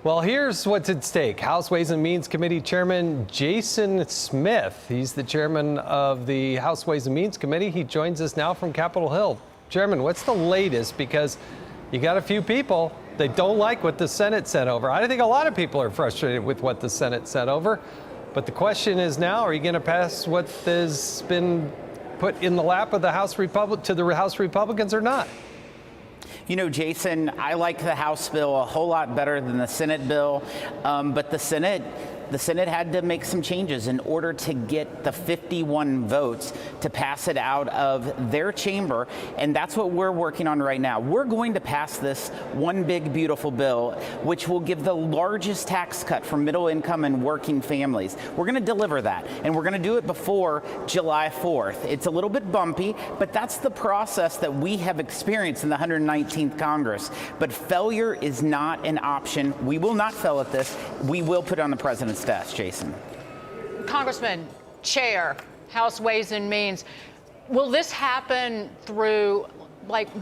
Well, here's what's at stake. House Ways and Means Committee Chairman Jason Smith. He's the chairman of the House Ways and Means Committee. He joins us now from Capitol Hill. Chairman, what's the latest? Because you got a few people, they don't like what the Senate sent over. I think a lot of people are frustrated with what the Senate sent over. But the question is now, are you going to pass what has been put in the lap of the House Republicans or not? You know, Jason, I like the House bill a whole lot better than the Senate bill, but the Senate had to make some changes in order to get the 51 votes to pass it out of their chamber, and that's what we're working on right now. We're going to pass this one big, beautiful bill, which will give the largest tax cut for middle income and working families. We're going to deliver that, and we're going to do it before July 4th. It's a little bit bumpy, but that's the process that we have experienced in the 119th Congress. But failure is not an option. We will not fail at this. We will put it on the president's desk, Jason. Congressman, Chair, House Ways and Means, will this happen through,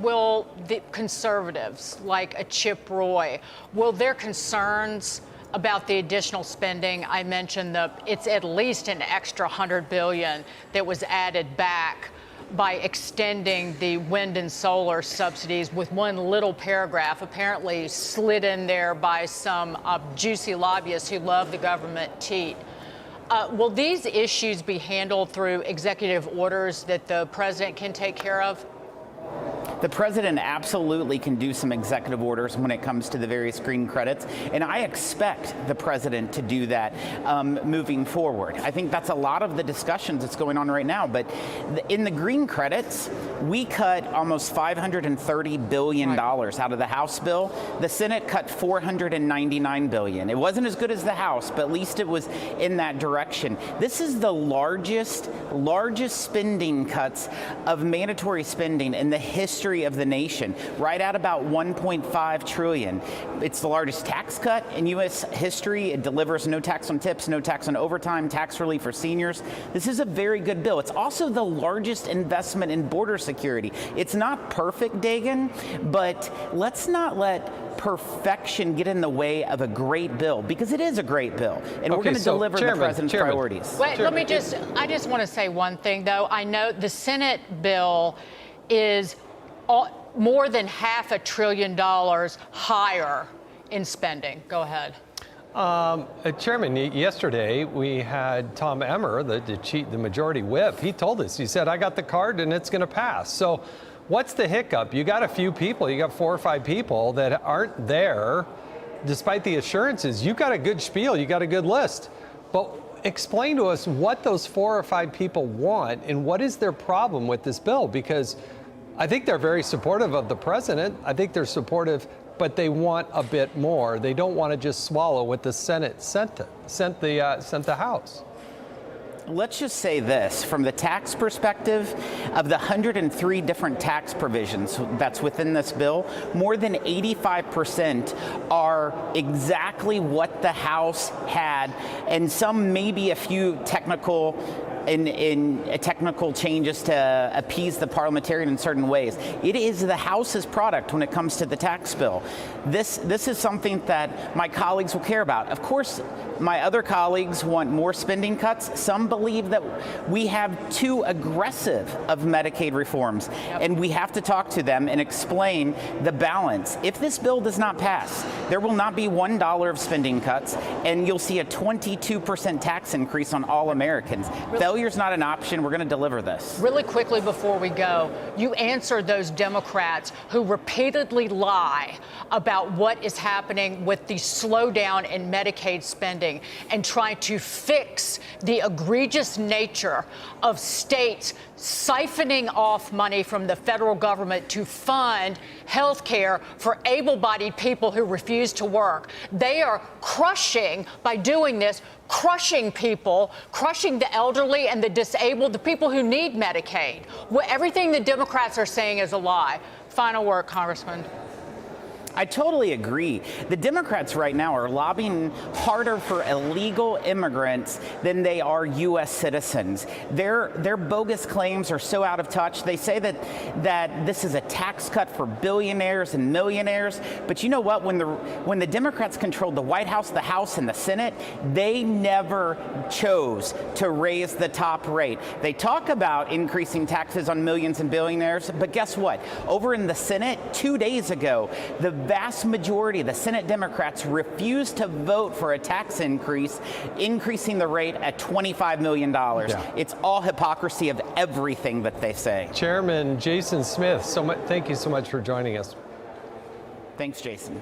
will the conservatives, like a Chip Roy, will their concerns about the additional spending, I mentioned it's at least an extra $100 billion that was added back by extending the wind and solar subsidies with one little paragraph apparently slid in there by some juicy lobbyists who love the government teat. Will these issues be handled through executive orders that the president can take care of? The president absolutely can do some executive orders when it comes to the various green credits, and I expect the president to do that moving forward. I think that's a lot of the discussions that's going on right now, but in the green credits, we cut almost $530 billion out of the House bill. The Senate cut $499 billion. It wasn't as good as the House, but at least it was in that direction. This is the largest spending cuts of mandatory spending in the history of the nation, right at about $1.5 trillion. It's the largest tax cut in U.S. history. It delivers no tax on tips, no tax on overtime, tax relief for seniors. This is a very good bill. It's also the largest investment in border security. It's not perfect, Dagan, but let's not let perfection get in the way of a great bill, because it is a great bill, and we're going to deliver the president's priorities. Wait, I just want to say one thing, though. I know the Senate bill is more than $500 billion higher in spending. Go ahead. Chairman, yesterday we had Tom Emmer, the majority whip. He told us, he said, I got the card and it's going to pass. So what's the hiccup? You got a few people, you got 4 or 5 people that aren't there, despite the assurances. You got a good spiel, you got a good list. But explain to us what those 4 or 5 people want and what is their problem with this bill, because I think they're very supportive of the president. I think they're supportive, but they want a bit more. They don't want to just swallow what the Senate sent the House. Let's just say this, from the tax perspective, of the 103 different tax provisions that's within this bill, more than 85% are exactly what the House had, and some maybe a few technical changes to appease the parliamentarian in certain ways. It is the House's product when it comes to the tax bill. This is something that my colleagues will care about. Of course, my other colleagues want more spending cuts. Some believe that we have too aggressive of Medicaid reforms, and we have to talk to them and explain the balance. If this bill does not pass, there will not be $1 of spending cuts, and you'll see a 22% tax increase on all Americans. Failure's not an option. We're going to deliver this. Really quickly before we go, you answered those Democrats who repeatedly lie about what is happening with the slowdown in Medicaid spending and try to fix the egregious nature of states siphoning off money from the federal government to fund health care for able-bodied people who refuse to work. They are crushing, by doing this, crushing people, crushing the elderly and the disabled, the people who need Medicaid. Everything the Democrats are saying is a lie. Final word, Congressman. I totally agree. The Democrats right now are lobbying harder for illegal immigrants than they are U.S. citizens. Their bogus claims are so out of touch. They say that this is a tax cut for billionaires and millionaires. But you know what? When the Democrats controlled the White House, the House, and the Senate, they never chose to raise the top rate. They talk about increasing taxes on millions and billionaires, but guess what? Over in the Senate 2 days ago, the vast majority of the Senate Democrats refused to vote for a tax increase, increasing the rate at $25 million. Yeah. It's all hypocrisy of everything that they say. Chairman Jason Smith, thank you so much for joining us. Thanks, Jason.